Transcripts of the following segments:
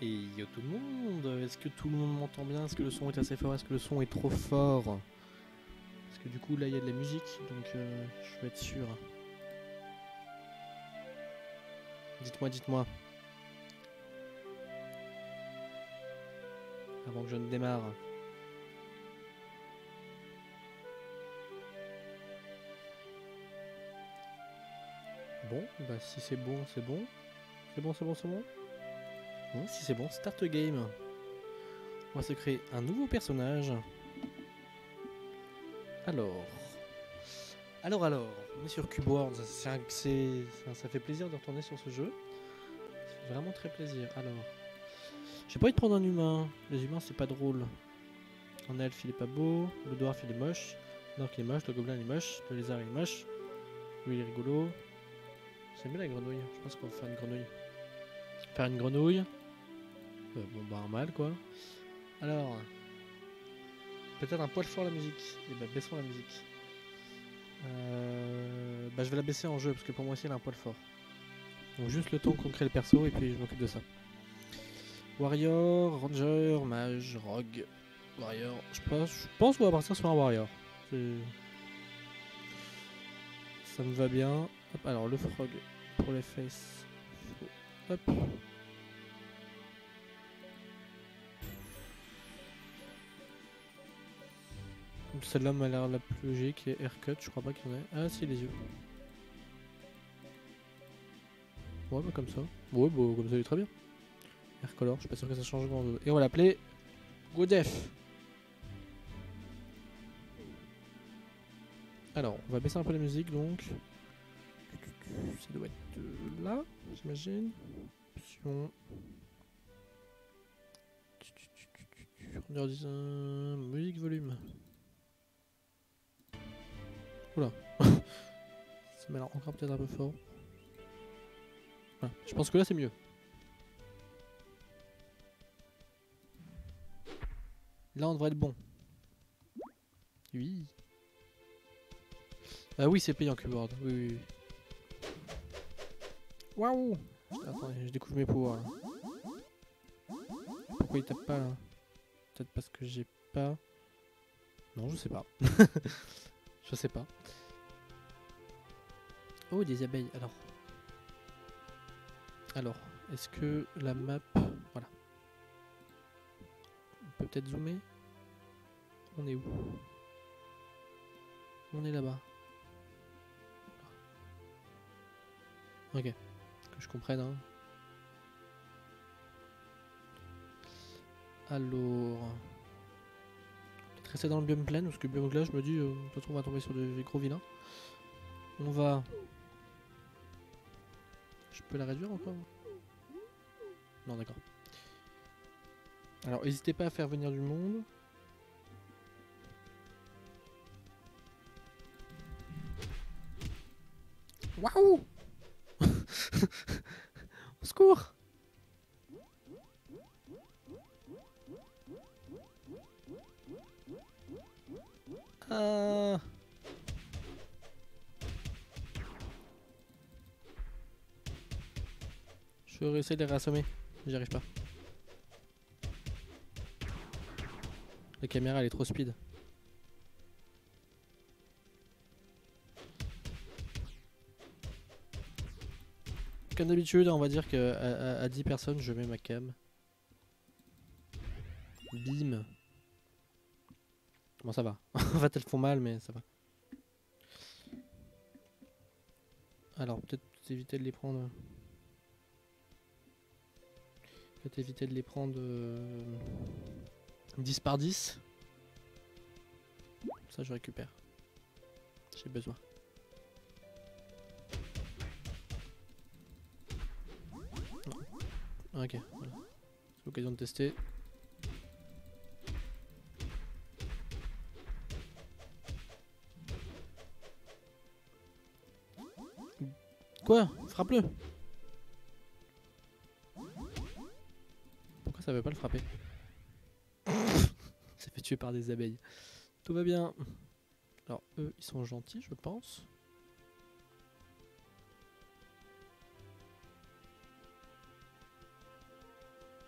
Et yo tout le monde, est-ce que tout le monde m'entend bien? Est-ce que le son est assez fort? Est-ce que le son est trop fort? Parce que du coup là il y a de la musique, donc je veux être sûr. Dites-moi, dites-moi. Avant que je ne démarre. Bon, bah si c'est bon, c'est bon. C'est bon, c'est bon, c'est bon. Bon, si c'est bon, start game. On va se créer un nouveau personnage. Alors. Alors, on est sur Cubeworld. Ça fait plaisir de retourner sur ce jeu. Ça fait vraiment très plaisir. Alors. J'ai pas envie de prendre un humain. Les humains, c'est pas drôle. Un elfe, il est pas beau. Le dwarf, il est moche. L'orc, il est moche. Le gobelin, il est moche. Le lézard, il est moche. Lui, il est rigolo. J'aime bien la grenouille. Je pense qu'on va faire une grenouille. Faire une grenouille. Bon, bah, un mâle, quoi. Alors. Peut-être un poil fort la musique. Et bah, baissons la musique. Bah, je vais la baisser en jeu parce que pour moi aussi, elle a un poil fort. Donc, juste le temps qu'on crée le perso et puis je m'occupe de ça. Warrior, Ranger, Mage, Rogue. Warrior. Je pense qu'on va partir sur un Warrior. Ça me va bien. Hop, alors le frog pour les faces. Hop. Celle-là m'a l'air la plus logique. Et haircut, je crois pas qu'il y en ait. Ah si, les yeux. Ouais, bah comme ça. Ouais, bah comme ça, il est très bien. Hair color, je suis pas sûr que ça change grand chose. Et on va l'appeler Godef. Alors, on va baisser un peu la musique donc. Ça doit être là, j'imagine. Option. Render design, musique volume. Oula. Ça m'a l'air encore peut-être un peu fort. Voilà. Je pense que là c'est mieux. Là on devrait être bon. Oui. Ah oui, c'est payant Cubeboard. Oui, oui, oui. Waouh. Attendez, je découvre mes pouvoirs là. Pourquoi il tape pas là? Peut-être parce que j'ai pas... Non, je sais pas. Je sais pas. Oh, des abeilles. Alors, est-ce que la map... Voilà. On peut peut-être zoomer. On est où? On est là-bas. Ok. Que je comprenne, hein. Alors... Peut-être rester dans le biome plein, parce que le biome là, je me dis, de toute façon, on va tomber sur des gros vilains. On va... Je peux la réduire encore? Non, d'accord. Alors, n'hésitez pas à faire venir du monde. Waouh. Au secours. Ah. Je vais essayer de les rassommer. J'y arrive pas. La caméra elle est trop speed. Comme d'habitude, on va dire qu'à à 10 personnes, je mets ma cam. Bim. Bon, ça va. En fait, elles font mal, mais ça va. Alors, peut-être éviter de les prendre. Peut-être éviter de les prendre 10 par 10. Ça, je récupère. J'ai besoin. Non. Ok, voilà. C'est l'occasion de tester. Quoi? Frappe-le! Pourquoi ça veut pas le frapper? Ça fait tuer par des abeilles. Tout va bien. Alors, eux, ils sont gentils, je pense.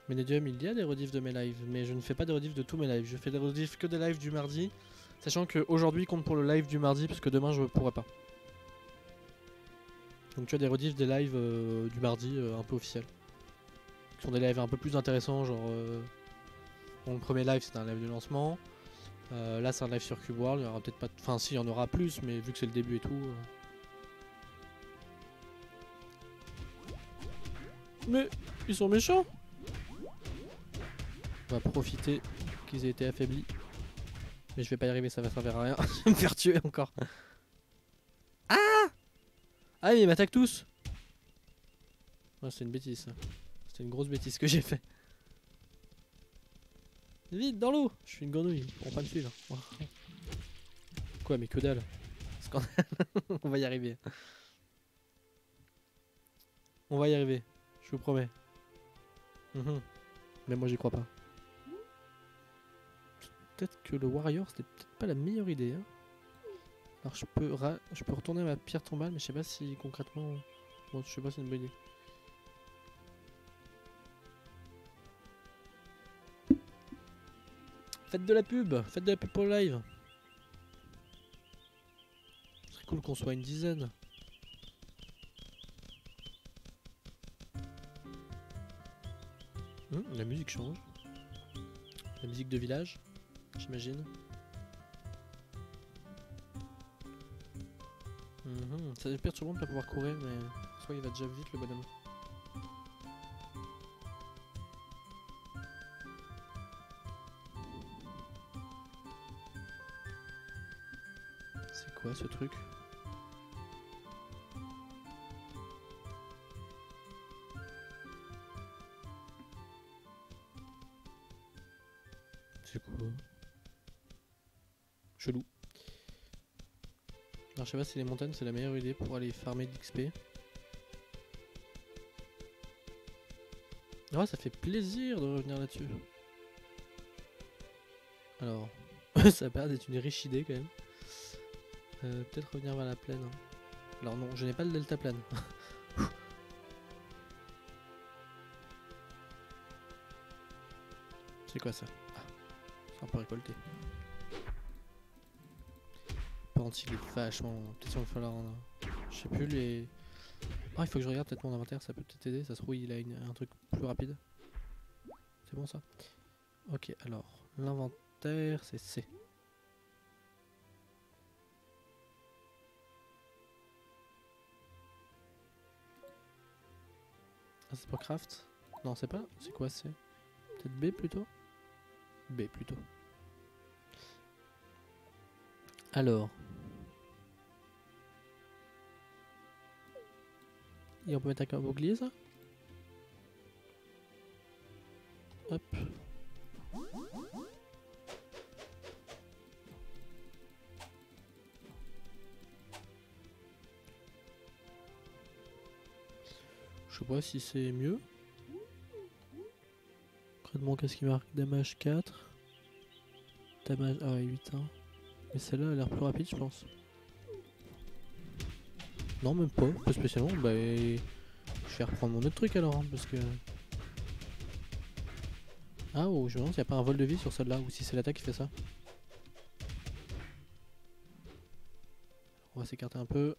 Medium, il y a des rediffs de mes lives, mais je ne fais pas de rediffs de tous mes lives. Je fais des rediffs que des lives du mardi, sachant qu'aujourd'hui compte pour le live du mardi, parce que demain je ne pourrai pas. Donc tu as des rediffs des lives du mardi un peu officiels. Qui sont des lives un peu plus intéressants, genre... Bon, le premier live c'était un live de lancement. Là c'est un live sur Cube World, il y aura peut-être pas... Enfin si, il y en aura plus, mais vu que c'est le début et tout... Mais ils sont méchants. On va profiter qu'ils aient été affaiblis. Mais je vais pas y arriver, ça va servir à rien. Je vais me faire tuer encore. Ah! Ah, mais ils m'attaquent tous! Ouais, c'est une bêtise ça. C'était une grosse bêtise que j'ai fait. Vite, dans l'eau! Je suis une grenouille, ils pourront pas me suivre. Quoi, mais que dalle. Scandale. On va y arriver. On va y arriver, je vous promets. Mais moi j'y crois pas. Peut-être que le warrior c'était peut-être pas la meilleure idée. Hein. Alors je peux retourner à ma pierre tombale, mais je sais pas si concrètement... Bon, je sais pas si c'est une bonne idée. Faites de la pub pour le live. Ce serait cool qu'on soit une dizaine. La musique change. La musique de village, j'imagine. Ça est perturbant de pas pouvoir courir, mais soit il va déjà vite le bonhomme. C'est quoi ce truc? C'est quoi? Chelou. Alors je sais pas si les montagnes c'est la meilleure idée pour aller farmer de l'XP. Ah, ça fait plaisir de revenir là-dessus. Alors, ça a l'air d'être une riche idée quand même. Peut-être revenir vers la plaine. Hein. Alors non, je n'ai pas le delta plane. C'est quoi ça? Ah, ça on peut récolter. Par contre, il est vachement... Peut-être qu'il va falloir... Je sais plus les... Ah, il faut que je regarde peut-être mon inventaire, ça peut peut-être aider. Ça se trouve, il a un truc plus rapide. C'est bon ça? Ok, alors, l'inventaire, c'est C. Ah, c'est pour craft? Non, c'est pas. C'est quoi C? Peut-être B plutôt? B plutôt. Alors. Et on peut mettre un bouclier ça? Hop. Je sais pas si c'est mieux. Concrètement, qu'est-ce qui marque? Damage 4. Damage... Ah ouais, 8 hein. Mais celle-là a l'air plus rapide, je pense. Non, même pas. Pas spécialement. Bah, je vais reprendre mon autre truc alors, hein, parce que... Ah, oh, je me demande s'il n'y a pas un vol de vie sur celle-là, ou si c'est l'attaque qui fait ça. On va s'écarter un peu.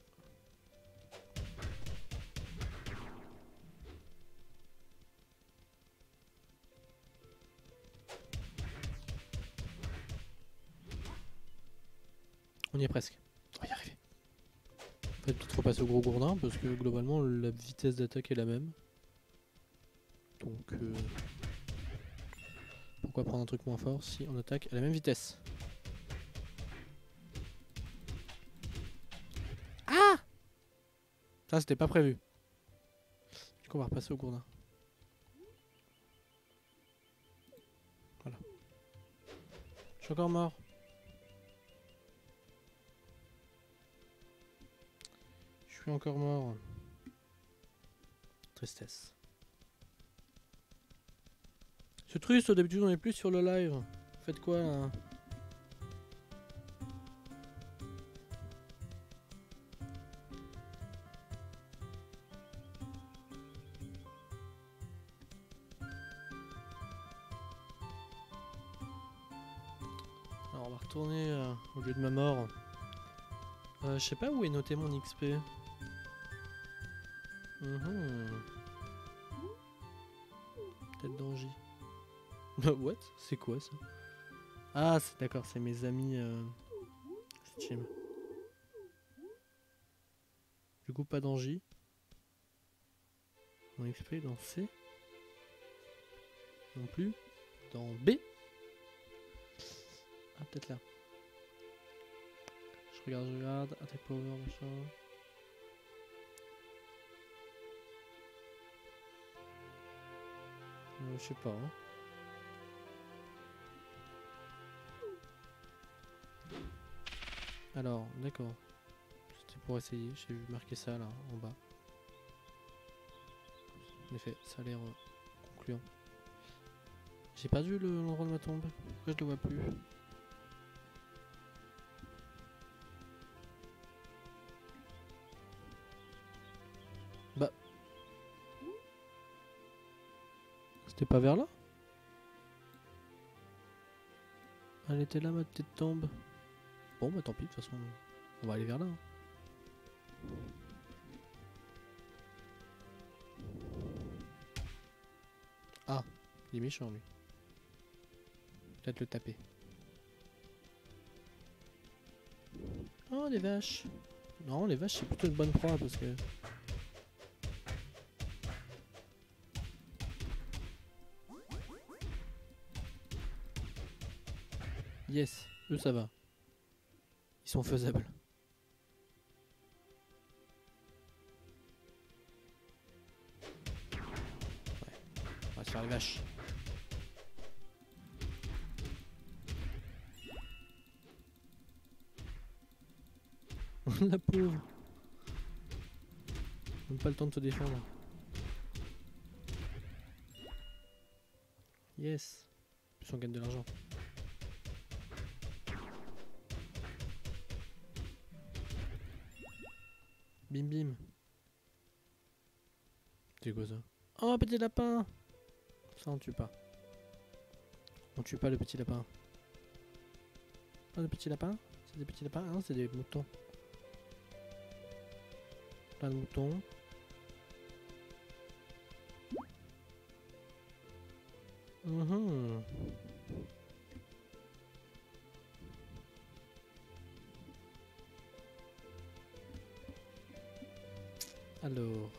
On y est presque. On va y arriver. En fait, peut-être repasser au gros gourdin, parce que globalement, la vitesse d'attaque est la même. Donc... Pourquoi prendre un truc moins fort si on attaque à la même vitesse? Ah! Ça, c'était pas prévu. Du coup, on va repasser au gourdin. Voilà. Je suis encore mort. Je suis encore mort. Tristesse. C'est triste, d'habitude on est plus sur le live. Faites quoi là? on va retourner au lieu de ma mort. Je sais pas où est noté mon XP. Tête d'Angie. What? C'est quoi ça? Ah, c'est d'accord, c'est mes amis Steam. Du coup, pas d'Angie. Mon XP est dans C. Non plus. Dans B. Ah, peut-être là. Je regarde. Attack power, machin. Je sais pas. Hein. Alors, d'accord. C'était pour essayer. J'ai vu marquer ça là, en bas. En effet, ça a l'air concluant. J'ai perdu l'endroit de ma tombe. Pourquoi je le vois plus? Bah. C'était pas vers là? Elle était là ma petite tombe. Bon bah tant pis, de toute façon, on va aller vers là. Hein. Ah, il est méchant lui. Peut-être le taper. Oh les vaches. Non, les vaches c'est plutôt une bonne proie parce que... Yes, eux ça va. Ils sont faisables. Ouais, on va se faire les vaches. La pauvre. Même pas le temps de se défendre. Yes. En plus on gagne de l'argent. Bim bim. C'est quoi ça? Oh petit lapin. Ça on tue pas. On tue pas le petit lapin. Oh le petit lapin? C'est des petits lapins? Ah non c'est des moutons. Plein de moutons. Alors...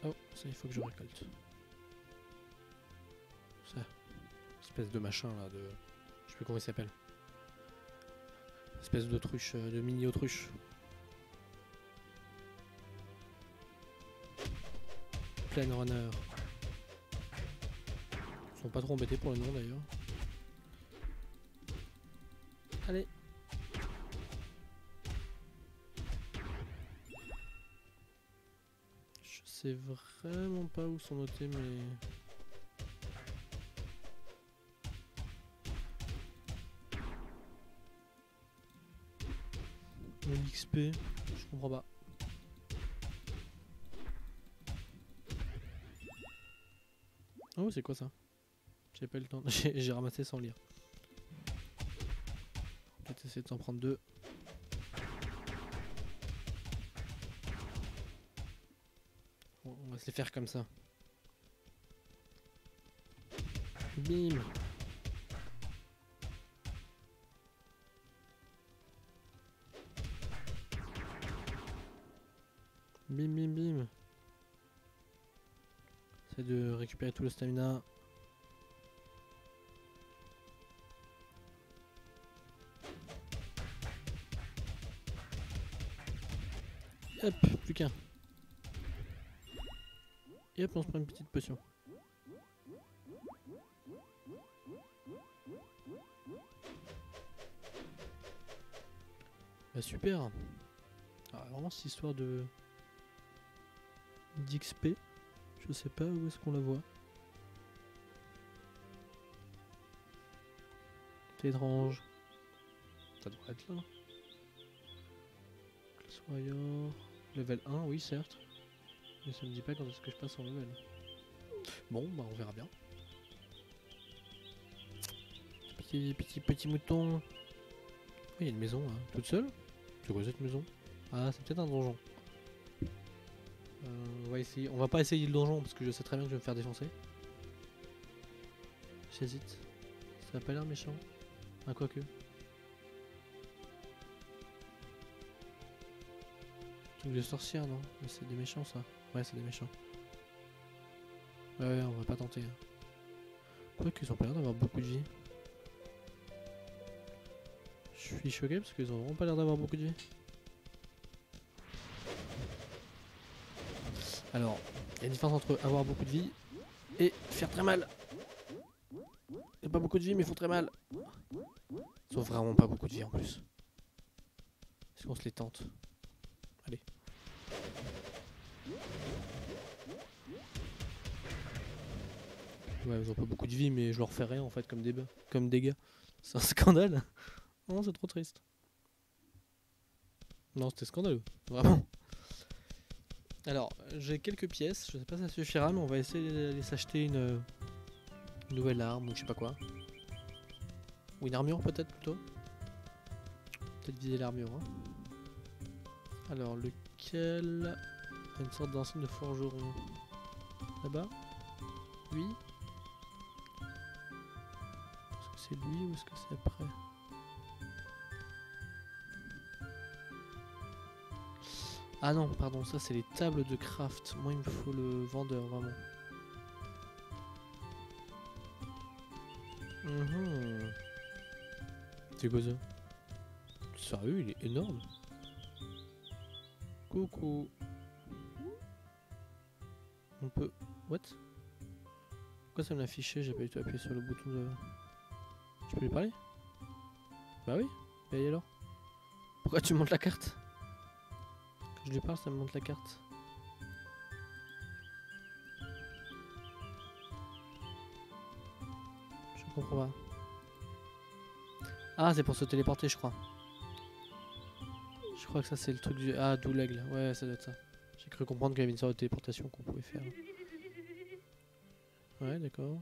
Oh, ça il faut que je récolte. Ça. Espèce de machin là, de... Je sais plus comment il s'appelle. Espèce d'autruche, de mini autruche. Plain runner. Ils sont pas trop embêtés pour le nom d'ailleurs. Allez. Je sais vraiment pas où sont notés mais... Mon XP, je comprends pas. Oh c'est quoi ça? J'ai pas eu le temps, j'ai ramassé sans lire. On va peut-être essayer de s'en prendre deux. On va se les faire comme ça. Bim. Bim bim bim. C'est de récupérer tout le stamina. Hop, plus qu'un. Et hop, on se prend une petite potion. Bah super. Alors, vraiment cette histoire de d'XP, je sais pas où est-ce qu'on la voit. C'est étrange. Ça devrait être là. Class Warrior. Level 1, oui certes. Mais ça me dit pas quand est-ce que je passe en level. Bon, bah on verra bien. petit mouton. Oh, il y a une maison là, toute seule. C'est quoi cette maison? Ah, c'est peut-être un donjon. On va essayer. On va pas essayer le donjon parce que je sais très bien que je vais me faire défoncer. J'hésite. Ça a pas l'air méchant. Ah, quoique. Truc de sorcière, non? Mais c'est des méchants ça. Ouais, c'est des méchants. Ouais, on va pas tenter. Quoique, ils ont pas l'air d'avoir beaucoup de vie. Je suis choqué parce qu'ils ont vraiment pas l'air d'avoir beaucoup de vie. Alors, il y a une différence entre avoir beaucoup de vie et faire très mal. Il y a pas beaucoup de vie mais ils font très mal. Ils ont vraiment pas beaucoup de vie en plus. Est-ce qu'on se les tente? Allez. Ouais, ils ont pas beaucoup de vie mais je leur fais rien en fait comme dégâts. C'est un scandale. Non, c'est trop triste. Non, c'était scandaleux. Vraiment. Alors, j'ai quelques pièces. Je sais pas si ça suffira, mais on va essayer d'aller s'acheter une nouvelle arme ou je sais pas quoi. Ou une armure peut-être plutôt. Peut-être viser l'armure. Hein. Alors, lequel? Une sorte d'enseigne de forgeron. Là-bas? Lui? Est-ce que c'est lui ou est-ce que c'est après? Ah non, pardon, ça c'est les tables de craft. Moi il me faut le vendeur, vraiment. C'est quoi ça? Sérieux, il est énorme. Coucou. On peut... What? Pourquoi ça me l'a affiché? J'ai pas du tout appuyé sur le bouton de... Je peux lui parler? Bah oui. Et alors? Pourquoi tu montes la carte? Quand je lui parle, ça me montre la carte. Je comprends pas. Ah, c'est pour se téléporter, je crois. Je crois que ça, c'est le truc du... Ah, d'où l'aigle. Ouais, ça doit être ça. J'ai cru comprendre qu'il y avait une sorte de téléportation qu'on pouvait faire. Ouais, d'accord.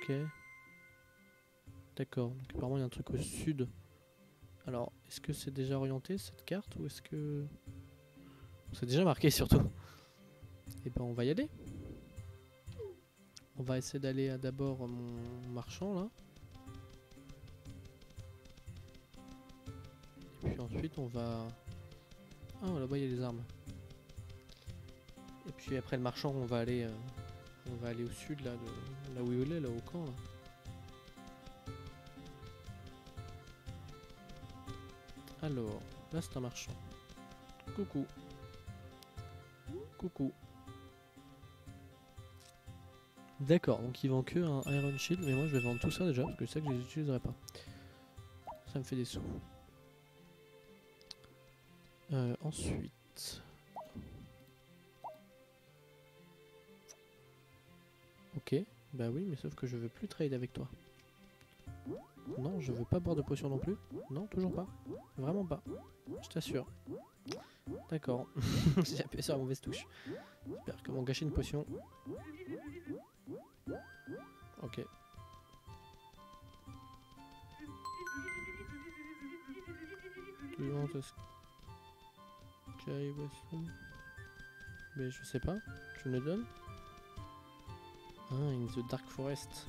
Ok. D'accord. Donc apparemment, il y a un truc au sud. Alors, est-ce que c'est déjà orienté, cette carte, ou est-ce que... C'est déjà marqué, surtout. Et ben, on va y aller. On va essayer d'aller à d'abord mon marchand, là. Et puis ensuite, on va... Ah, là-bas, il y a les armes. Et puis après le marchand, on va aller au sud, là, là où il est, là, au camp, là. Alors, là, c'est un marchand. Coucou. Coucou. D'accord, donc il vend que un Iron Shield, mais moi je vais vendre tout ça déjà, parce que je sais que je les utiliserai pas. Ça me fait des sous. Ensuite... Ok, bah oui, mais sauf que je veux plus trade avec toi. Non, je veux pas boire de potion non plus. Non, toujours pas. Vraiment pas. Je t'assure. D'accord. J'ai appuyé sur la mauvaise touche. J'espère qu'ils m'ont gâché une potion. Ok. Mais je sais pas. Tu me le donnes? Ah, in the Dark Forest.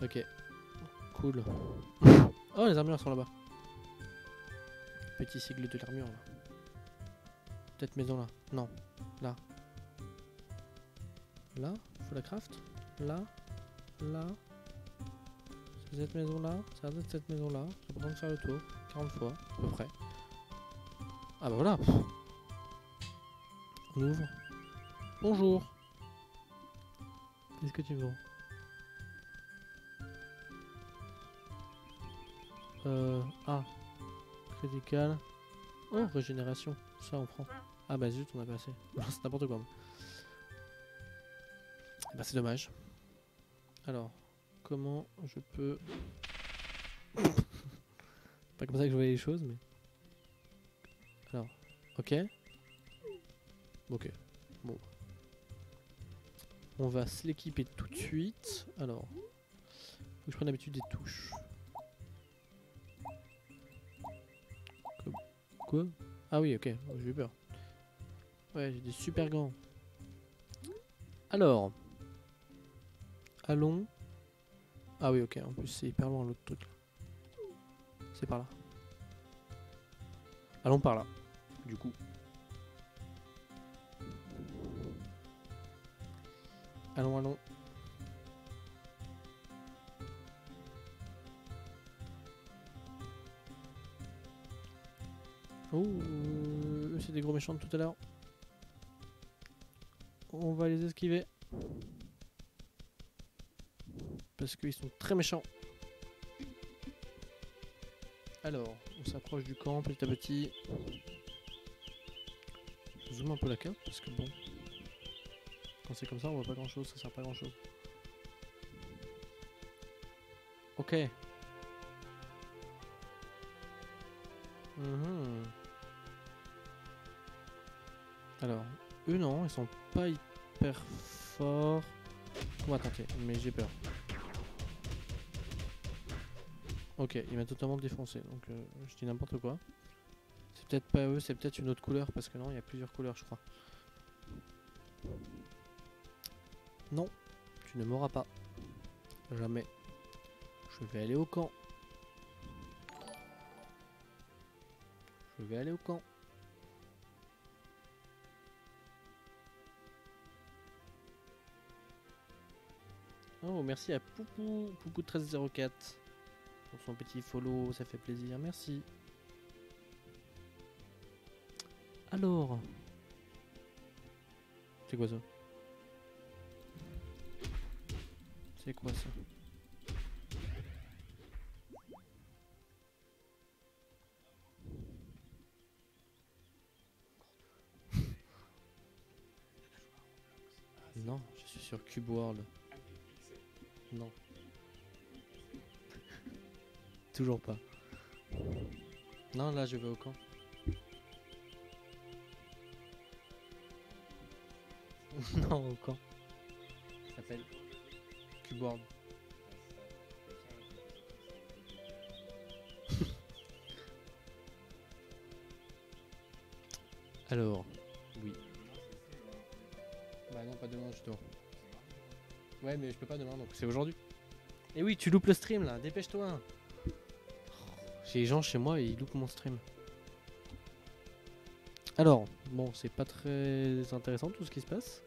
Ok. Cool. Oh, les armures sont là-bas. Petit sigle de l'armure là. Cette maison là. Non. Là. Là. Faut la craft. Là. Là. C'est cette maison là. Ça va être cette maison là. J'ai besoin de faire le tour. 40 fois. À peu près. Ah bah voilà. On ouvre. Bonjour. Qu'est-ce que tu vends? Ah. Critical. Oh, régénération. Ça on prend. Ah bah zut, on a pas assez. C'est n'importe quoi. Bah c'est dommage. Alors, comment je peux... Pas comme ça que je voyais les choses, mais... Alors, ok. Ok. Bon. On va se l'équiper tout de suite. Alors, faut que je prenne l'habitude des touches. Quoi? Ah oui, ok, j'ai eu peur. Ouais, j'ai des super gants. Alors, allons. Ah oui, ok, en plus c'est hyper loin l'autre truc. C'est par là. Allons par là, du coup. Allons, allons. Oh, c'est des gros méchants de tout à l'heure. On va les esquiver. Parce qu'ils sont très méchants. Alors, on s'approche du camp petit à petit. Je zoome un peu la carte parce que bon, quand c'est comme ça on voit pas grand chose, ça sert pas à grand chose. Ok. Alors, eux non, ils sont pas hyper forts. On va tenter, mais j'ai peur. Ok, il m'a totalement défoncé, donc je dis n'importe quoi. C'est peut-être pas eux, c'est peut-être une autre couleur, parce que non, il y a plusieurs couleurs je crois. Non, tu ne m'auras pas. Jamais. Je vais aller au camp. Je vais aller au camp. Oh, merci à Poupou, Poupou1304 pour son petit follow, ça fait plaisir, merci. Alors, c'est quoi ça? C'est quoi ça? Non, je suis sur Cube World. Non. Toujours pas. Non, là je vais au camp. Non, au camp. Ça s'appelle Cube World. Alors, oui. Bah non, pas demain justement. Ouais, mais je peux pas demain, donc c'est aujourd'hui. Et oui, tu loupes le stream là, dépêche-toi. J'ai les gens chez moi et ils loupent mon stream. Alors, bon, c'est pas très intéressant tout ce qui se passe.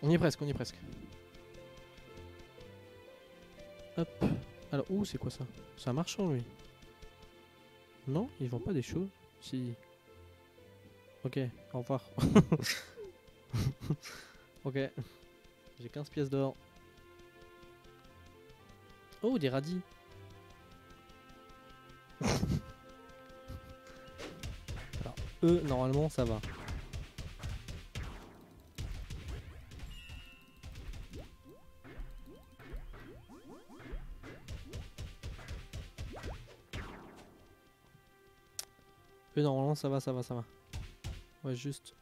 On y est presque, on y est presque. Hop. Alors, ouh, c'est quoi ça? C'est un marchand lui. Non, il vend pas des choses. Si. Ok, au revoir. Ok. J'ai 15 pièces d'or. Oh, des radis. Alors, eux, normalement, ça va. Eux, normalement, ça va, ça va, ça va. Ouais, juste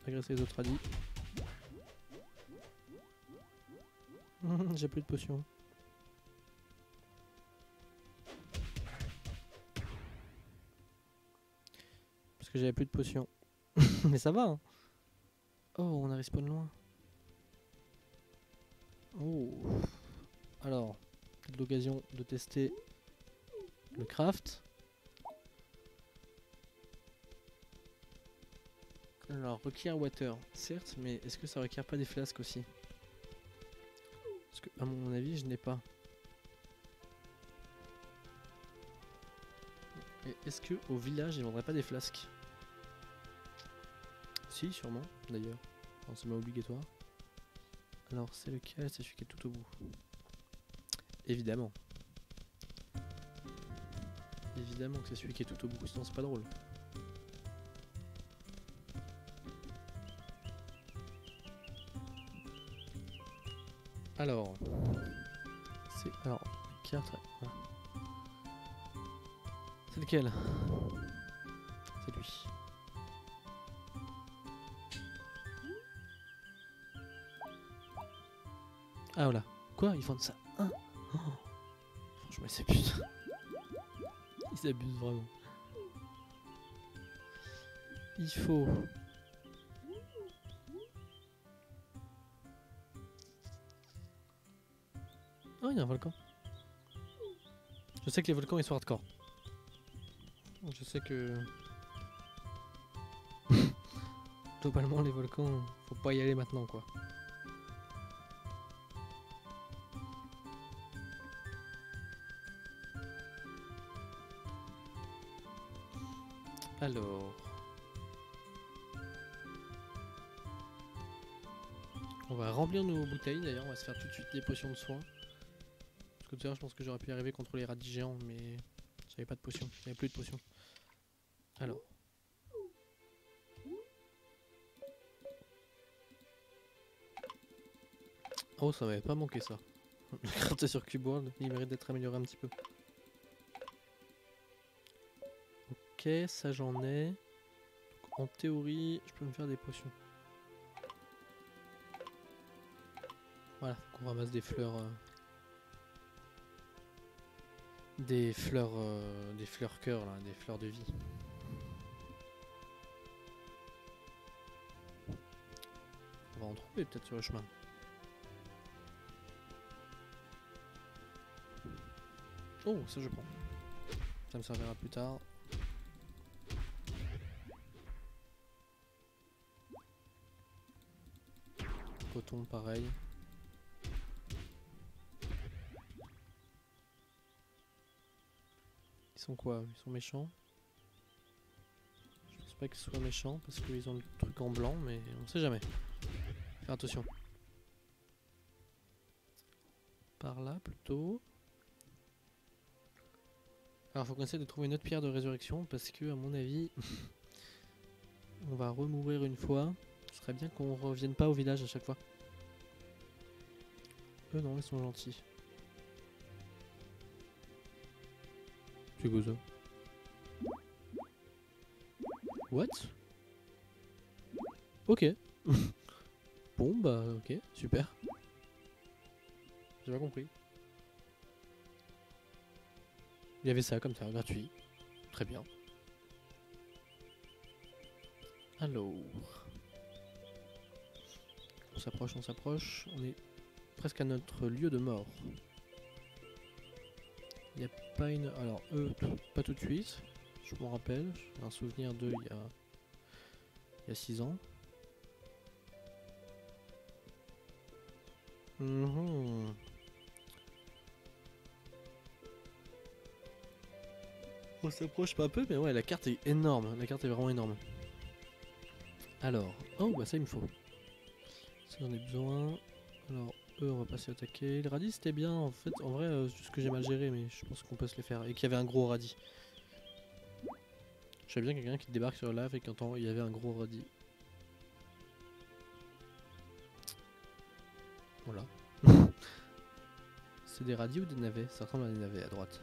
agresser les autres radis. J'ai plus de potions. Parce que j'avais plus de potions. Mais ça va hein. Oh, on a respawn loin. Oh. Alors, l'occasion de tester le craft. Alors, requiert water, certes, mais est-ce que ça requiert pas des flasques aussi? Parce que, à mon avis, je n'ai pas. Et est-ce que au village, ils vendraient pas des flasques? Si, sûrement, d'ailleurs. Enfin, c'est pas obligatoire. Alors, c'est lequel? C'est celui qui est tout au bout. Évidemment. Évidemment que c'est celui qui est tout au bout, sinon c'est pas drôle. Alors, c'est carte. Voilà. C'est lequel? C'est lui. Ah voilà. Quoi? Ils vendent ça 1? Oh. Franchement, ils s'abusent. Ils s'abusent vraiment. Il faut... Oh, il y a un volcan. Je sais que les volcans ils sont hardcore. Je sais que... Globalement les volcans, faut pas y aller maintenant quoi. Alors... On va remplir nos bouteilles d'ailleurs, on va se faire tout de suite des potions de soins. Parce que tout à l'heure je pense que j'aurais pu y arriver contre les radis géants mais j'avais pas de potions, j'avais plus de potions. Alors... Oh ça m'avait pas manqué ça. Le craft sur Cube World, il mérite d'être amélioré un petit peu. Ok, ça j'en ai. Donc, en théorie, je peux me faire des potions. Voilà, faut qu'on ramasse des fleurs. Des fleurs cœur là, des fleurs de vie. On va en trouver peut-être sur le chemin. Oh, ça je prends. Ça me servira plus tard. Coton, pareil. Ils sont quoi? Ils sont méchants? Je pense pas qu'ils soient méchants parce qu'ils ont le truc en blanc, mais on sait jamais. Faire attention. Par là plutôt. Alors faut qu'on essaie de trouver une autre pierre de résurrection parce que à mon avis on va remourir une fois. Ce serait bien qu'on revienne pas au village à chaque fois. Eux non, ils sont gentils. C'est quoi ça? What? Ok. Bon bah ok, super. J'ai pas compris. Il y avait ça comme ça, gratuit. Très bien. Alors... On s'approche, on s'approche. On est presque à notre lieu de mort. Il n'y a pas une... Alors eux, pas tout de suite. Je m'en rappelle. J'ai un souvenir d'eux il y a 6 ans. On s'approche pas un peu, mais ouais, la carte est énorme. La carte est vraiment énorme. Alors, oh bah ça il me faut. Ça j'en ai besoin. Alors, eux on va pas s'y attaquer. Les radis c'était bien en fait. En vrai, c'est juste que j'ai mal géré, mais je pense qu'on peut se les faire. Et qu'il y avait un gros radis. Je savais bien quelqu'un qui débarque sur la lave et qu'entend il y avait un gros radis. Voilà. C'est des radis ou des navets? Ça ressemble à des navets à droite.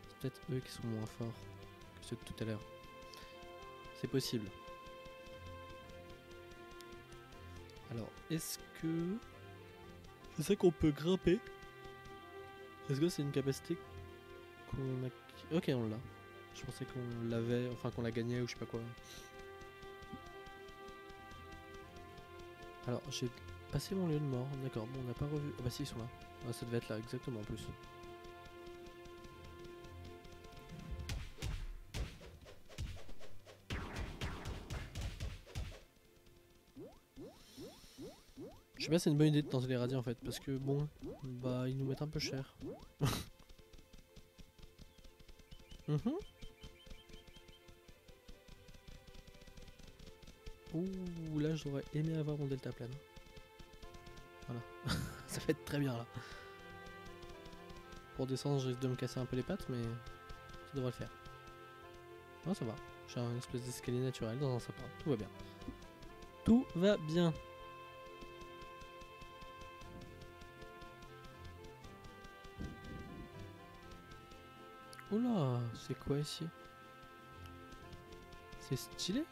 C'est peut-être eux qui sont moins forts que ceux de tout à l'heure. C'est possible. Alors, est-ce que... Je sais qu'on peut grimper. Est-ce que c'est une capacité qu'on a... Ok, on l'a. Je pensais qu'on l'avait, enfin qu'on la gagnait ou je sais pas quoi. Alors, j'ai passé mon lieu de mort, d'accord. Bon, on n'a pas revu... Ah bah si, ils sont là. Ah, ça devait être là, exactement, en plus. Je sais pas si c'est une bonne idée de tenter les radis en fait, parce que bon, bah ils nous mettent un peu cher. Ouh, là j'aurais aimé avoir mon deltaplane. Voilà, ça va être très bien là. Pour descendre, je risque de me casser un peu les pattes, mais ça devrait le faire. Non, ça va. J'ai un espèce d'escalier naturel dans un sapin. Tout va bien. Tout va bien. Oula, c'est quoi ici? C'est stylé.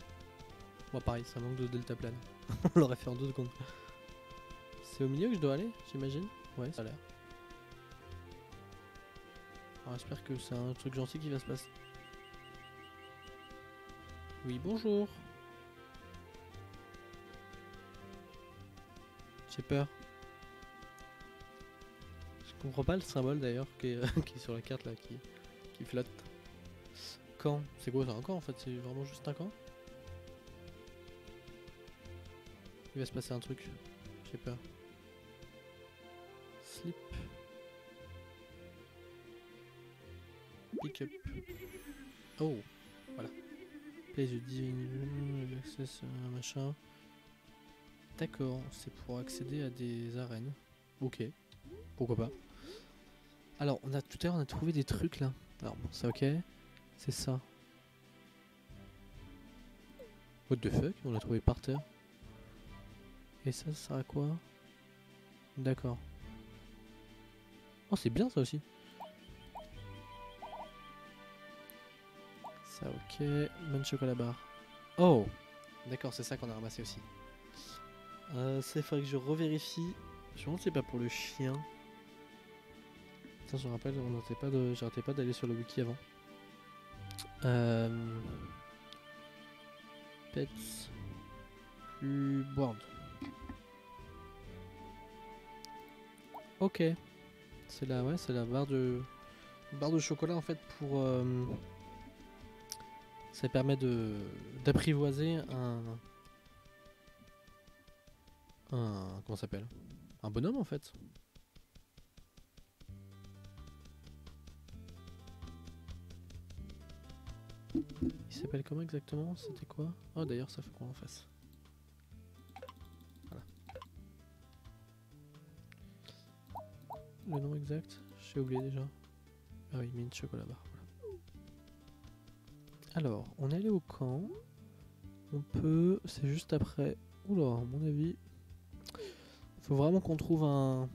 Bon, pareil, ça manque de deltaplane. On l'aurait fait en 2 secondes. C'est au milieu que je dois aller, j'imagine. Ouais, ça a l'air. Alors, j'espère que c'est un truc gentil qui va se passer. Oui, bonjour. J'ai peur. Je comprends pas le symbole d'ailleurs qui est, qui est sur la carte là, qui flotte. Camp, c'est quoi ça, un camp en fait? C'est vraiment juste un camp? Il va se passer un truc. J'ai peur. Slip. Pick up. Oh, voilà. Place de divine access, machin. D'accord, c'est pour accéder à des arènes. Ok, pourquoi pas. Alors, on a tout à l'heure on a trouvé des trucs là. Alors bon, c'est ok. C'est ça. What the fuck? On l'a trouvé par terre. Et ça sert à quoi? D'accord. Oh, c'est bien ça aussi. Ça ok. Bonne chocolat bar. Oh! D'accord, c'est ça qu'on a ramassé aussi. C'est faudrait que je revérifie. Je me demande si c'est pas pour le chien. Ça, je me rappelle, j'arrêtais pas d'aller sur le wiki avant. Pets. Plus board. Ok. C'est la, ouais, c'est la barre de chocolat en fait pour. Ça permet d'apprivoiser comment ça s'appelle? Un bonhomme en fait. Il s'appelle comment exactement? C'était quoi? Oh d'ailleurs ça faut qu'on en fasse. Voilà. Le nom exact? J'ai oublié déjà. Ah oui, mint chocolat bar. Voilà. Alors, on est allé au camp. On peut... C'est juste après... Oula, à mon avis... Faut vraiment qu'on trouve un...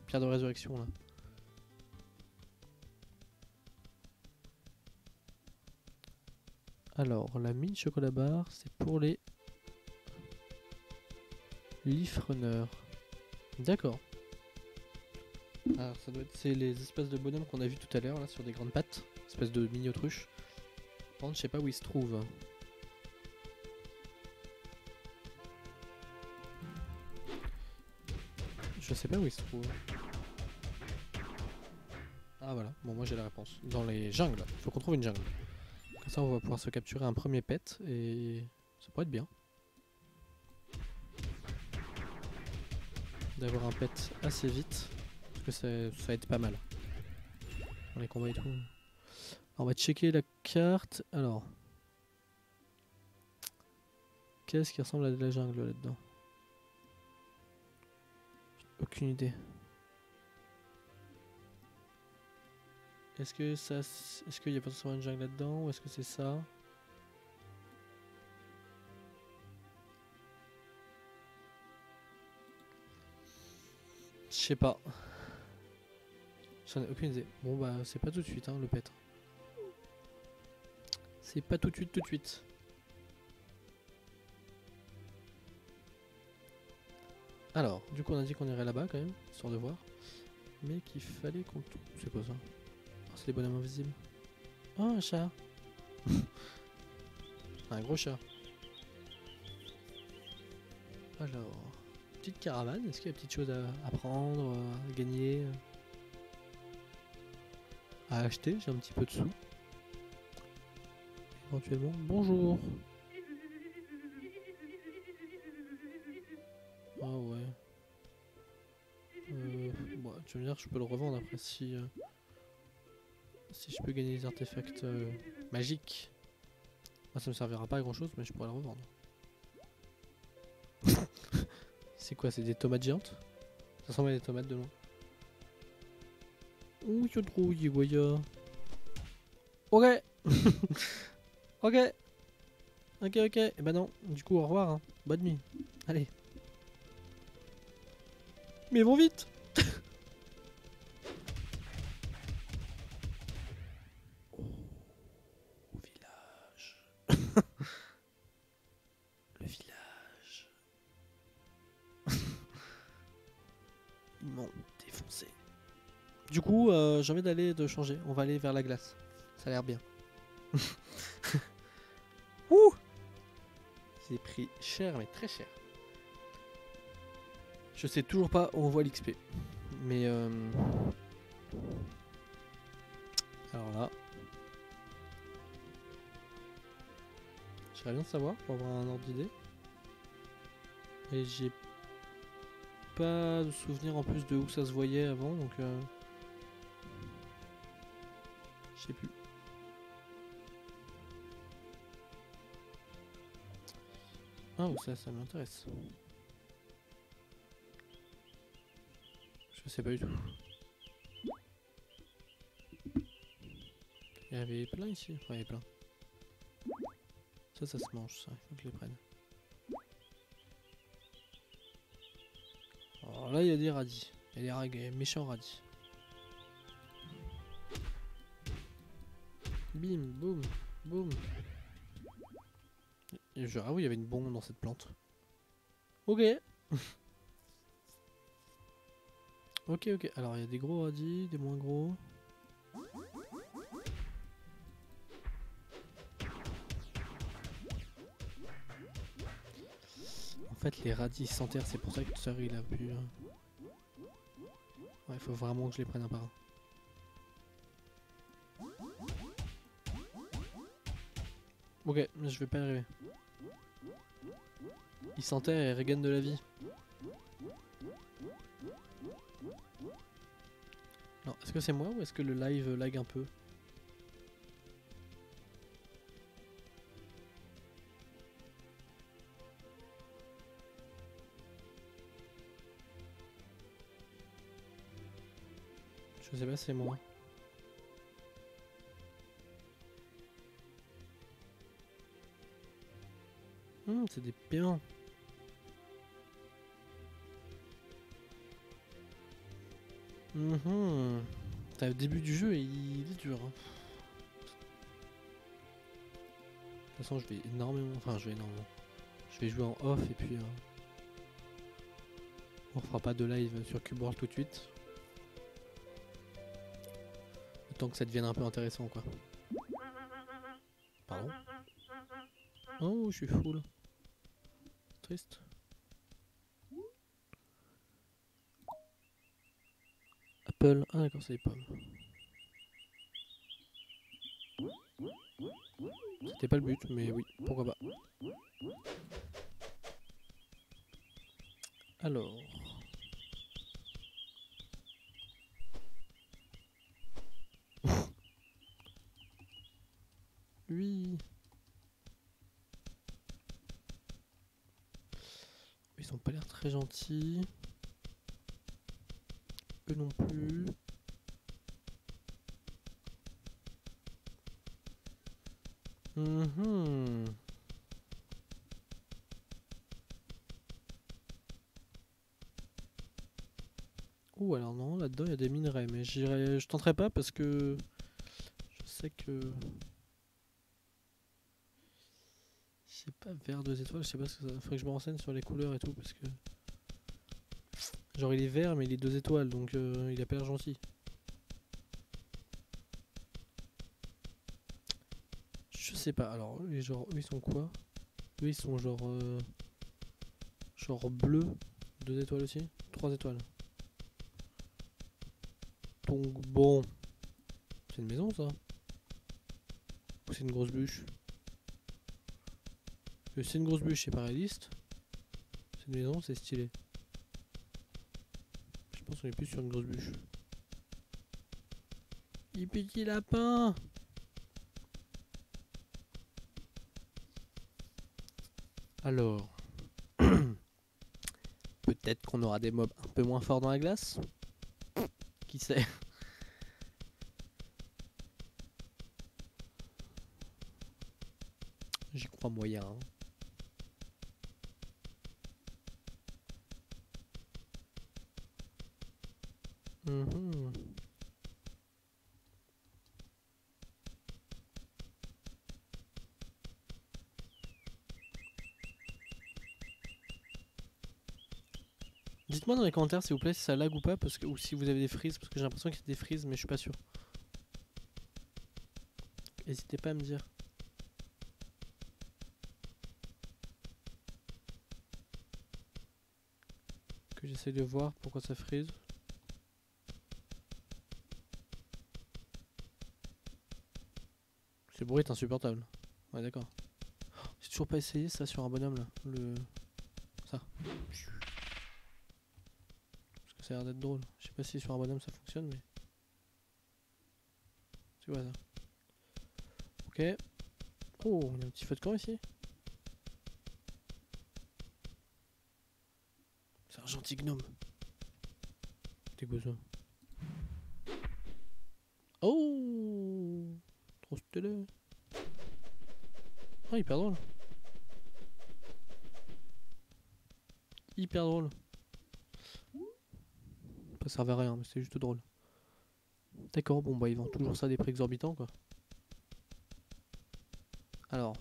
Pierre de résurrection là. Alors, la mine chocolat bar, c'est pour les leaf runners. D'accord. Alors, ça doit être c'est les espèces de bonhommes qu'on a vu tout à l'heure là sur des grandes pattes, espèces de mini autruches. Par contre, je sais pas où ils se trouvent. Je sais pas où ils se trouvent. Ah voilà, bon moi j'ai la réponse. Dans les jungles, il faut qu'on trouve une jungle. Comme ça on va pouvoir se capturer un premier pet et ça pourrait être bien. D'avoir un pet assez vite, parce que ça aide pas mal. Dans les combats et tout. Alors, on va checker la carte. Alors. Qu'est-ce qui ressemble à de la jungle là-dedans? Aucune idée. Est-ce que ça, est-ce qu'il y a pas forcément une jungle là-dedans ou est-ce que c'est ça? Je sais pas. J'en ai aucune idée. Bon bah c'est pas tout de suite hein, le pet. C'est pas tout de suite tout de suite. Alors, du coup on a dit qu'on irait là-bas quand même, histoire de voir. Mais qu'il fallait qu'on... C'est quoi ça? Oh, c'est des bonhommes invisibles. Oh un chat. Un gros chat. Alors, petite caravane, est-ce qu'il y a petites choses à prendre, à gagner, à acheter? J'ai un petit peu de sous. Éventuellement, bonjour. Ah ouais. Bon, tu vas me dire que je peux le revendre après si je peux gagner des artefacts magiques. Moi, ça me servira pas à grand chose, mais je pourrais le revendre. C'est quoi? C'est des tomates géantes? Ça ressemble à des tomates de loin. Ouh, il y a trop, Yegoya. Ok. Ok. Ok, ok. Et bah non, du coup, au revoir. Hein. Bonne nuit. Allez. Mais vont vite. Au village. Le village. vraiment défoncé. Du coup, j'ai envie de changer. On va aller vers la glace. Ça a l'air bien. Ouh! J'ai pris cher, mais très cher. Je sais toujours pas où on voit l'XP. Mais alors là. J'aimerais bien savoir pour avoir un ordre d'idée. Et j'ai pas de souvenir en plus de où ça se voyait avant, donc je sais plus. Ah, ça m'intéresse. Je sais pas du tout. Il y avait plein ici. Enfin, il y avait plein. Ça se mange, ça. Il faut que je les prenne. Alors là, il y a des radis. Il y a des méchants radis. Bim, boum, boum. Ah oui, il y avait une bombe dans cette plante. Ok. Ok. Alors, il y a des gros radis, des moins gros. En fait, les radis s'enterrent, c'est pour ça que tout ça, il a pu... Ouais, il faut vraiment que je les prenne un par un. Ok, mais je vais pas y arriver. Il s'enterre et regagne de la vie. Alors, est-ce que c'est moi ou est-ce que le live lag un peu? Je sais pas si c'est moi. C'est des piens. T'as le début du jeu et il est dur. Hein. De toute façon, je vais énormément. Enfin, je vais jouer en off et puis. On fera pas de live sur Cube World tout de suite. Le temps que ça devienne un peu intéressant, quoi. Pardon. Oh, je suis full. Triste. Apple. Ah, d'accord, c'est les pommes. C'était pas le but, mais oui, pourquoi pas. Alors. Oui. Ils ont pas l'air très gentils. Eux non plus. Ouh, alors non, là-dedans il y a des minerais, mais je tenterai pas parce que je sais que. Je sais pas, vert 2 étoiles, je sais pas ce que ça. Faudrait que je me renseigne sur les couleurs et tout parce que. Genre il est vert, mais il est 2 étoiles donc il a pas l'air gentil. Je sais pas, alors eux, genre, eux ils sont quoi? Eux ils sont genre. Genre bleu, 2 étoiles aussi? 3 étoiles. Donc bon. C'est une maison ça? Ou c'est une grosse bûche? C'est une grosse bûche, c'est pas réaliste. C'est une maison, c'est stylé. Je pense qu'on est plus sur une grosse bûche. Il petit lapin! Alors. Peut-être qu'on aura des mobs un peu moins forts dans la glace? Qui sait? J'y crois moyen. Hein. Dites-moi dans les commentaires s'il vous plaît si ça lag ou pas, parce que, ou si vous avez des frises, parce que j'ai l'impression qu'il y a des frises, mais je suis pas sûr. N'hésitez pas à me dire. Que j'essaie de voir pourquoi ça frise. Ce bruit est insupportable. Ouais, d'accord. J'ai toujours pas essayé ça sur un bonhomme là. Ça. Parce que ça a l'air d'être drôle. Je sais pas si sur un bonhomme ça fonctionne, mais. Tu vois ça. Ok. Oh, il y a un petit feu de camp ici. C'est un gentil gnome. T'es quoi ça? Oh, trop stylé. Oh, hyper drôle. Hyper drôle. Ça servait à rien, mais c'était juste drôle. D'accord, bon bah ils vendent toujours ça à des prix exorbitants quoi. Alors,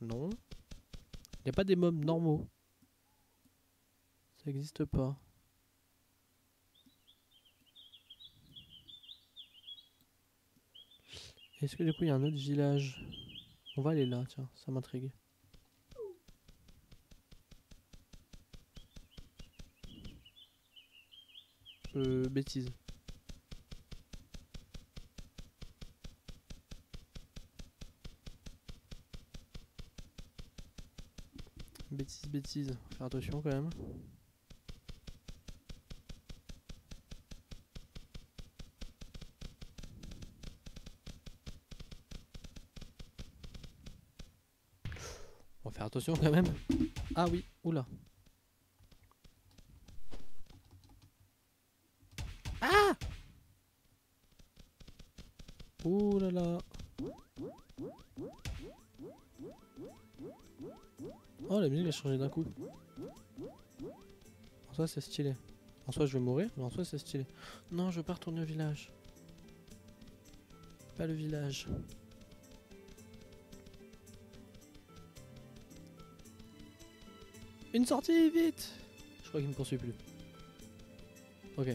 non. Il n'y a pas des mobs normaux. Ça existe pas. Est-ce que du coup il y a un autre village? On va aller là, tiens, ça m'intrigue. Bêtise. Bêtise. Faut faire attention quand même. On va faire attention quand même. Ah oui, oula. Ah! Ouh là là. Oh, la musique a changé d'un coup. En soi, c'est stylé. En soi, je vais mourir, mais en soi, c'est stylé. Non, je veux pas retourner au village. Pas le village. Une sortie, vite! Je crois qu'il me poursuit plus. Ok.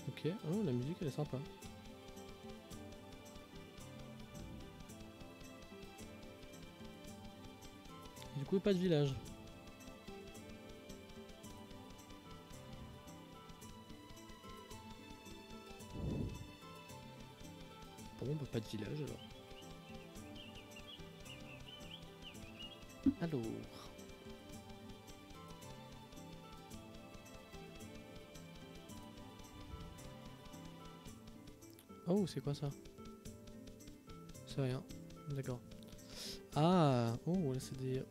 Ok, oh, la musique elle est sympa. Et du coup, pas de village. Bon, bah pas de village alors. Alors. Oh, c'est quoi ça? C'est rien. D'accord. Ah, oh, là c'est des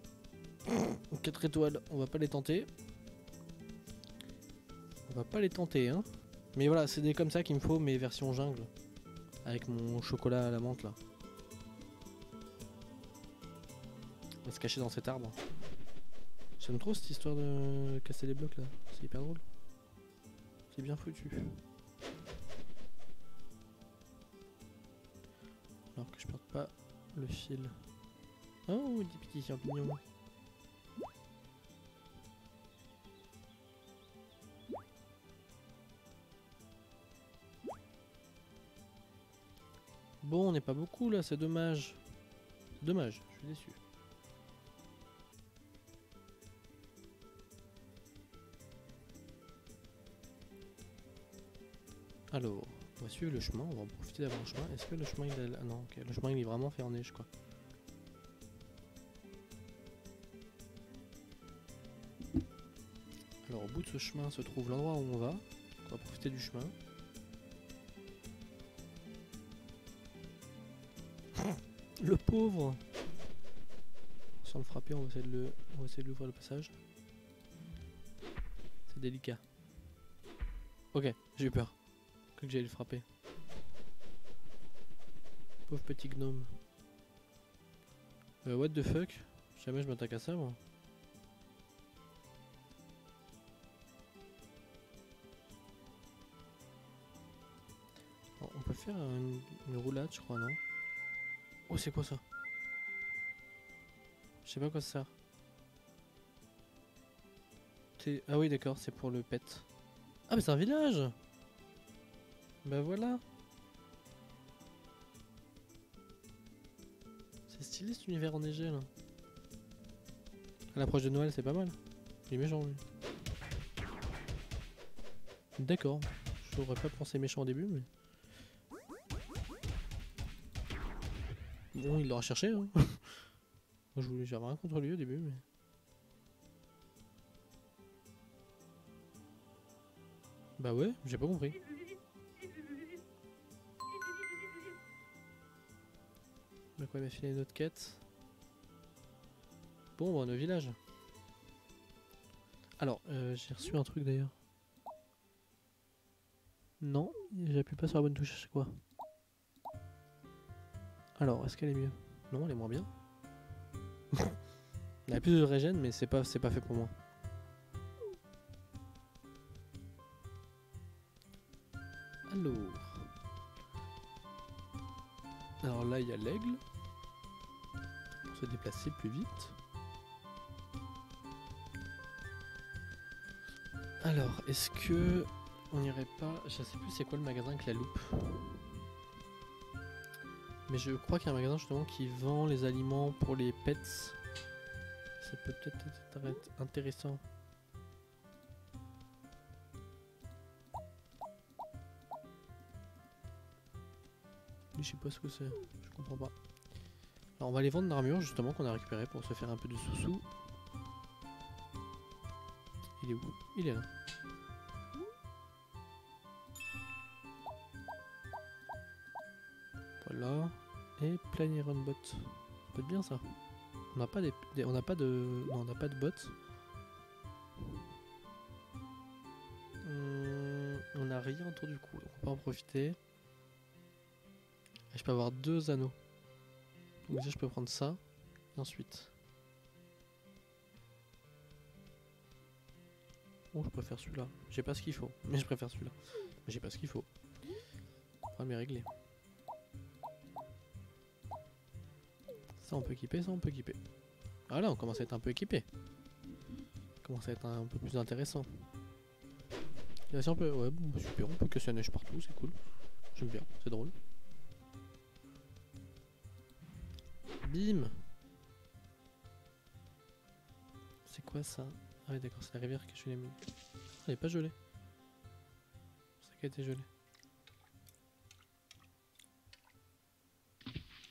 4 étoiles. On va pas les tenter. On va pas les tenter, hein. Mais voilà, c'est des comme ça qu'il me faut, mes versions jungle. Avec mon chocolat à la menthe là. On va se cacher dans cet arbre. J'aime trop cette histoire de casser les blocs là. C'est hyper drôle. C'est bien foutu. Alors que je perde pas le fil. Oh, des petits champignons. Bon, on n'est pas beaucoup là, c'est dommage. C'est dommage, je suis déçu. Alors, on va suivre le chemin, on va en profiter d'avoir un chemin. Est-ce que le chemin il est là? Ah non, ok, le chemin il est vraiment fait en neige quoi. Alors au bout de ce chemin se trouve l'endroit où on va. On va profiter du chemin. Le pauvre! Sans le frapper, on va essayer de l'ouvrir le passage. C'est délicat. Ok, j'ai eu peur. Que j'allais le frapper. Pauvre petit gnome. What the fuck? Jamais je m'attaque à ça moi. faire une roulade, je crois, non? Oh, c'est quoi ça? Je sais pas quoi ça sert. Ah oui, d'accord, c'est pour le pet. Ah, mais c'est un village! Bah voilà! C'est stylé cet univers enneigé là. À l'approche de Noël, c'est pas mal. Il est méchant lui. D'accord. Je n'aurais pas pensé méchant au début, mais. Bon, il l'aura cherché, hein. Moi, j'avais rien contre lui au début, mais. Bah ouais, j'ai pas compris. Bah quoi, il m'a filé une autre quête. Bon, on va au village. Alors, j'ai reçu un truc d'ailleurs. Non, j'appuie pas sur la bonne touche à chaque fois. Alors, est-ce qu'elle est mieux? Non, elle est moins bien. Elle a plus de régène, mais c'est pas fait pour moi. Alors là, il y a l'aigle. Pour se déplacer plus vite. Alors, est-ce que on irait pas... Je sais plus c'est quoi le magasin avec la loupe. Mais je crois qu'il y a un magasin justement qui vend les aliments pour les pets. Ça peut peut-être être intéressant. Je sais pas ce que c'est, je comprends pas. Alors on va aller vendre l'armure justement qu'on a récupéré pour se faire un peu de sous-sous. Il est où? Il est là. Voilà. Et plein iron bot. Ça peut être bien ça. On n'a pas on n'a pas de. Non, on n'a pas de bots. On n'a rien autour du cou, donc on peut en profiter. Et je peux avoir 2 anneaux. Donc déjà je peux prendre ça. Et ensuite. Oh, je préfère celui-là. J'ai pas ce qu'il faut, mais je préfère celui-là. Mais j'ai pas ce qu'il faut. Le problème est réglé. Ça on peut équiper, ça on peut équiper. Ah là on commence à être un peu équipé. On commence à être un peu plus intéressant. Et là, si on peut... Ouais bon super, on peut casser la neige partout, c'est cool. J'aime bien, c'est drôle. Bim. C'est quoi ça? Ah oui d'accord, c'est la rivière qui a gelé. Ah, elle est pas gelée. C'est ça qui a été gelé.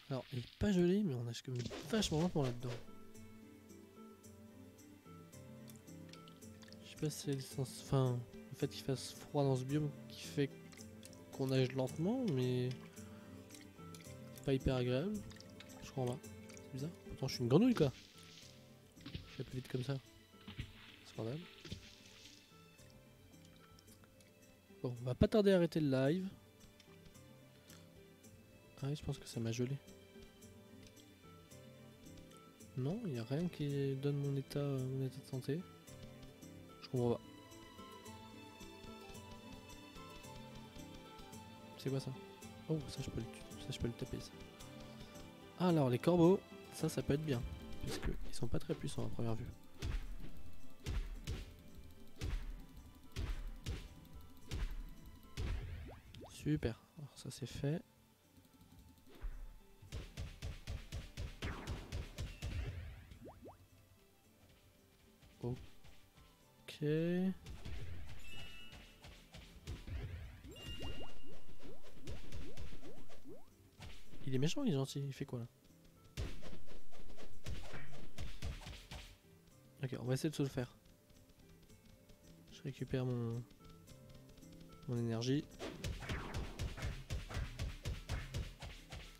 Alors, il est pas gelé, mais on a quand même vachement lentement là-dedans. Je sais pas si c'est le sens... Enfin, le fait qu'il fasse froid dans ce biome qui fait qu'on nage lentement, mais... C'est pas hyper agréable. Je crois pas. C'est bizarre. Pourtant, je suis une grenouille, quoi. Je vais plus vite comme ça. Scandale. Bon, on va pas tarder à arrêter le live. Ah oui, je pense que ça m'a gelé. Non, il n'y a rien qui donne mon état de santé. Je comprends pas. C'est quoi ça? Oh, ça je peux le taper ça. Ah, alors les corbeaux, ça peut être bien. Puisque ils sont pas très puissants à première vue. Super, alors ça c'est fait. Ok. Il est méchant, il est gentil, il fait quoi là? Ok, on va essayer de se le faire. Je récupère mon énergie.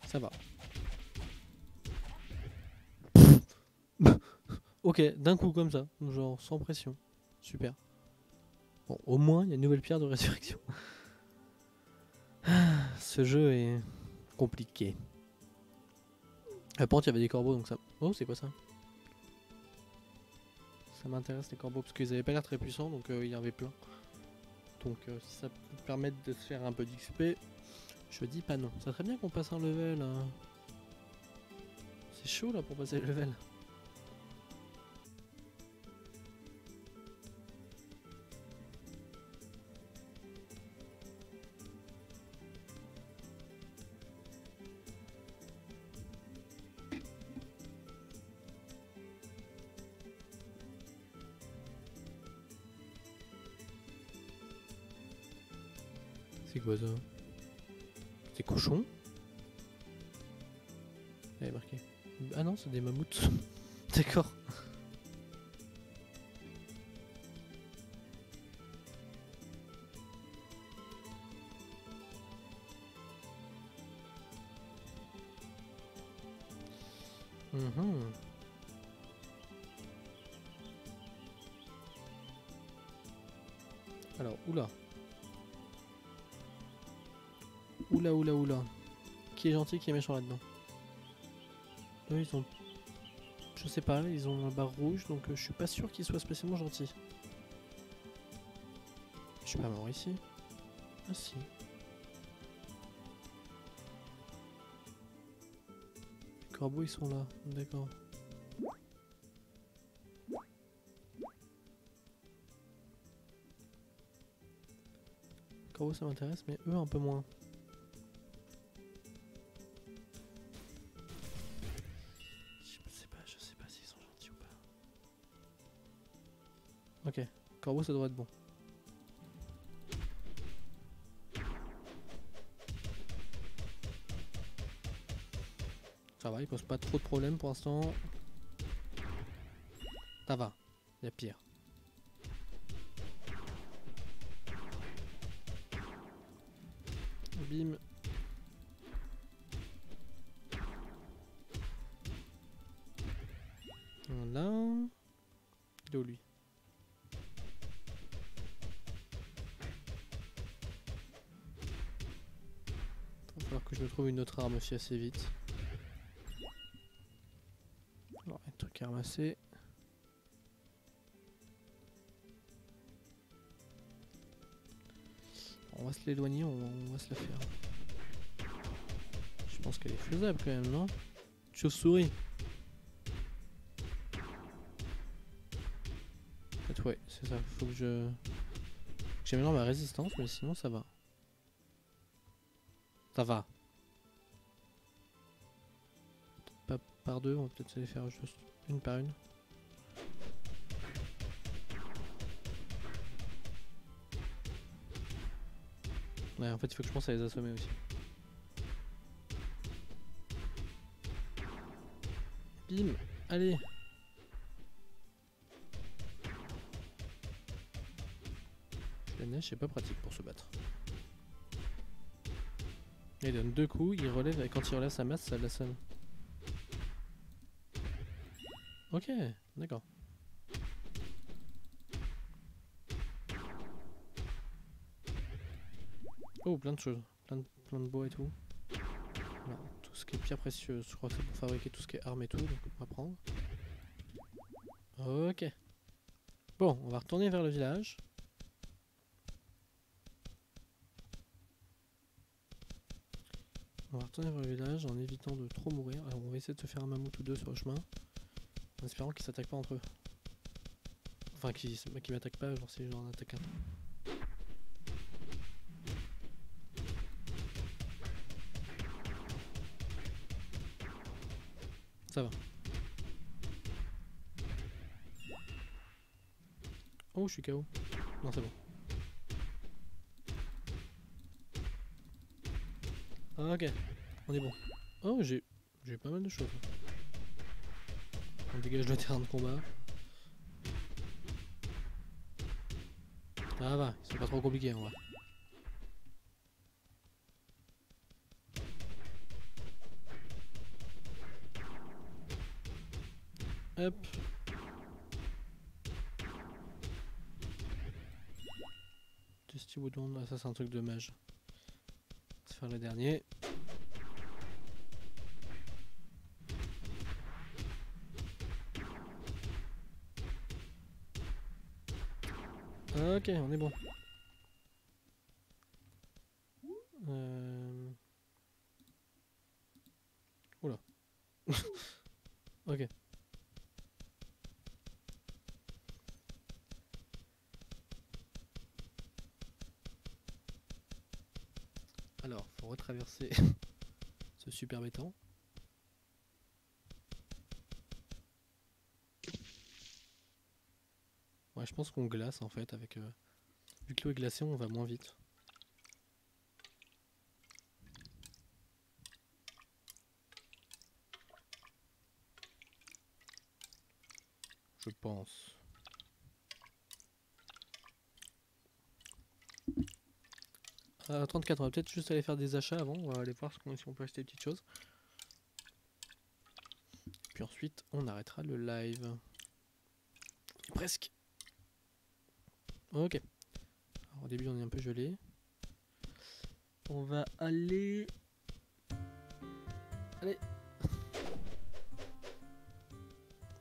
Ça va. Ok, d'un coup comme ça, genre sans pression. Super. Bon, au moins il y a une nouvelle pierre de résurrection. Ce jeu est compliqué. Par contre, il y avait des corbeaux donc ça. Oh, c'est quoi ça? Ça m'intéresse les corbeaux parce qu'ils avaient pas l'air très puissants donc il y en avait plein. Donc si ça peut permettre de se faire un peu d'XP, Je dis pas non. Ça serait bien qu'on passe un level. C'est chaud là pour passer le level. C'est quoi ça? C'est cochon? Il y avait marqué. Ah non, c'est des mammouths. D'accord. Mhm. Alors, oula. Oula, oula, oula. Qui est gentil, qui est méchant là-dedans? Eux, ils ont... Je sais pas, ils ont un barre rouge, donc je suis pas sûr qu'ils soient spécialement gentils. Je suis pas mort ici. Ah si. Les corbeaux, ils sont là. D'accord. Les corbeaux, ça m'intéresse, mais eux, un peu moins. Je sais pas s'ils sont gentils ou pas. Ok, corbeau, ça devrait être bon. Ça va, il pose pas trop de problèmes pour l'instant. Ça va, il y a pire. Bim. Voilà. Il est où lui? Il va falloir que je me trouve une autre arme aussi assez vite. Alors, un truc à ramasser. On va se l'éloigner, on va se la faire. Je pense qu'elle est faisable quand même, non? Chauve-souris. En fait, ouais, c'est ça. Faut que j'améliore ma résistance, mais sinon ça va. Ça va. Pas par deux, on va peut-être se les faire juste une par une. Ouais, en fait, il faut que je pense à les assommer aussi. Bim. Allez. La neige, c'est pas pratique pour se battre. Il donne deux coups, il relève, et quand il relève sa masse, ça l'assomme. Ok, d'accord. Oh, plein de choses. Plein de bois et tout. Alors, tout ce qui est pierre précieuse, je crois que c'est pour fabriquer tout ce qui est armes et tout, donc on va prendre. Ok. Bon, on va retourner vers le village. On va retourner vers le village en évitant de trop mourir. Alors on va essayer de se faire un mammouth ou deux sur le chemin. En espérant qu'ils s'attaquent pas entre eux. Enfin, qu'ils m'attaquent pas, genre si j'en attaque un. Ça va. Oh, je suis KO. Non, c'est bon. Ah, ok, on est bon. Oh, j'ai pas mal de choses. On dégage le terrain de combat. Ça va, c'est pas trop compliqué en vrai. Hop. Dusty Woodland, ah, ça c'est un truc de mage. On va faire le dernier. Ok, on est bon. Alors, faut retraverser ce superbe étang. Ouais, je pense qu'on glace en fait avec... vu que l'eau est glacée, on va moins vite. Je pense. 34, on va peut-être juste aller faire des achats avant. On va aller voir si on peut acheter des petites choses. Puis ensuite, on arrêtera le live. Presque. Ok. Alors, au début, on est un peu gelé. On va aller... Allez.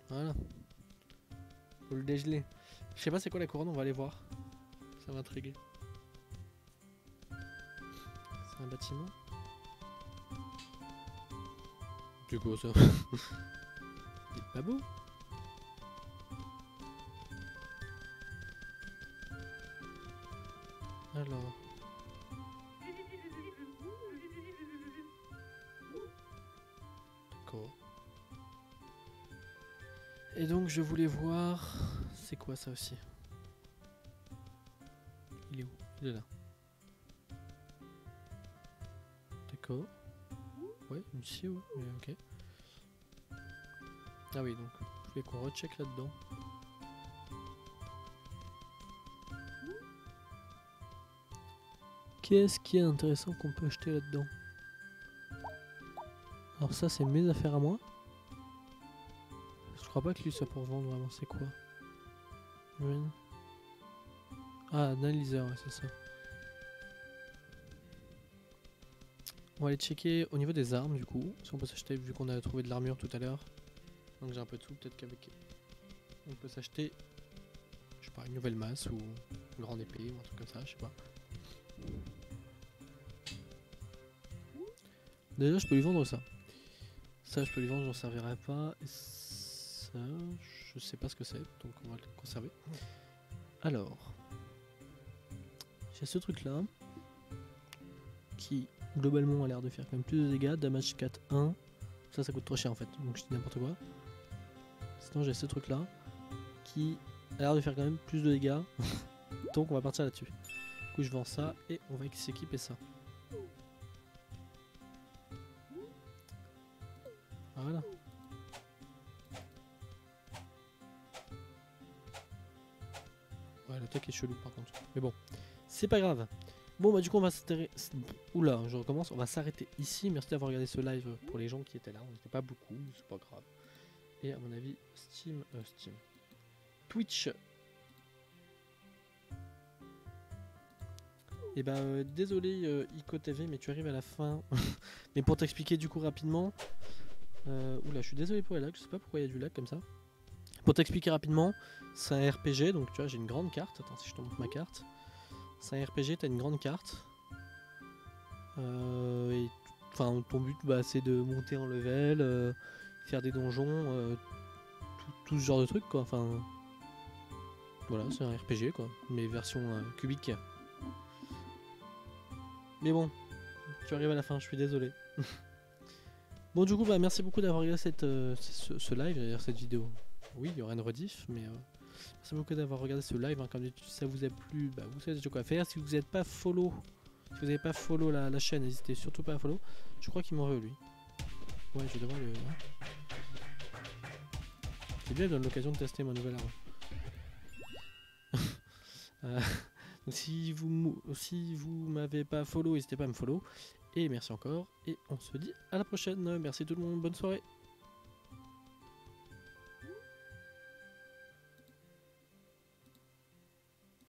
Voilà. Faut le dégeler. Je sais pas c'est quoi la couronne, on va aller voir. Ça va m'intriguer. C'est un bâtiment. C'est quoi ça? C'est pas beau. Alors. D'accord. Et donc je voulais voir... C'est quoi ça aussi? Il est où? Il est là. D'accord. Ouais, ici, ouais, mais ok. Ah oui, donc je voulais qu'on recheck là-dedans. Qu'est-ce qui est intéressant qu'on peut acheter là-dedans? Alors ça, c'est mes affaires à moi. Je crois pas que lui soit pour vendre vraiment, c'est quoi? Ah, analyseur, ouais, c'est ça. On va aller checker au niveau des armes du coup, si on peut s'acheter, vu qu'on a trouvé de l'armure tout à l'heure. Donc j'ai un peu de sous, peut-être qu'avec... On peut s'acheter, je sais pas, une nouvelle masse ou une grande épée ou un truc comme ça, je sais pas. Déjà je peux lui vendre ça. Ça je peux lui vendre, j'en servirai pas. Et ça, je sais pas ce que c'est, donc on va le conserver. Alors, j'ai ce truc là, qui globalement a l'air de faire quand même plus de dégâts, damage 4-1. Ça coûte trop cher en fait, donc je dis n'importe quoi. Sinon j'ai ce truc là, qui a l'air de faire quand même plus de dégâts. Donc on va partir là-dessus. Du coup je vends ça et on va s'équiper ça. Voilà. Ouais, l'attaque est chelou par contre. Mais bon, c'est pas grave. Bon bah du coup on va s'arrêter... Oula, je recommence. On va s'arrêter ici. Merci d'avoir regardé ce live pour les gens qui étaient là. On n'était pas beaucoup, c'est pas grave. Et à mon avis, Steam... Twitch... Et bah désolé Ico TV, mais tu arrives à la fin. Mais pour t'expliquer du coup rapidement... oula, je suis désolé pour les lags, je sais pas pourquoi il y a du lag comme ça. Pour t'expliquer rapidement, c'est un RPG, donc tu vois j'ai une grande carte. Attends, si je te montre ma carte. C'est un RPG, t'as une grande carte. Et enfin ton but bah, c'est de monter en level, faire des donjons, tout ce genre de trucs quoi. Enfin voilà, c'est un RPG quoi, mais version cubique. Mais bon, tu arrives à la fin, je suis désolé. Bon du coup bah merci beaucoup d'avoir regardé ce live, d'ailleurs cette vidéo. Oui, il y aura une rediff, mais merci beaucoup d'avoir regardé ce live. Hein. Comme d'habitude, si ça vous a plu, bah, vous savez déjà quoi faire. Si vous n'êtes pas follow, si vous n'avez pas follow la chaîne, n'hésitez surtout pas à follow. Je crois qu'il m'en veut lui. Ouais, je vais devoir le... C'est bien, il donne l'occasion de tester ma nouvelle arme. Donc si vous m'avez pas follow, n'hésitez pas à me follow. Et merci encore. Et on se dit à la prochaine. Merci tout le monde, bonne soirée.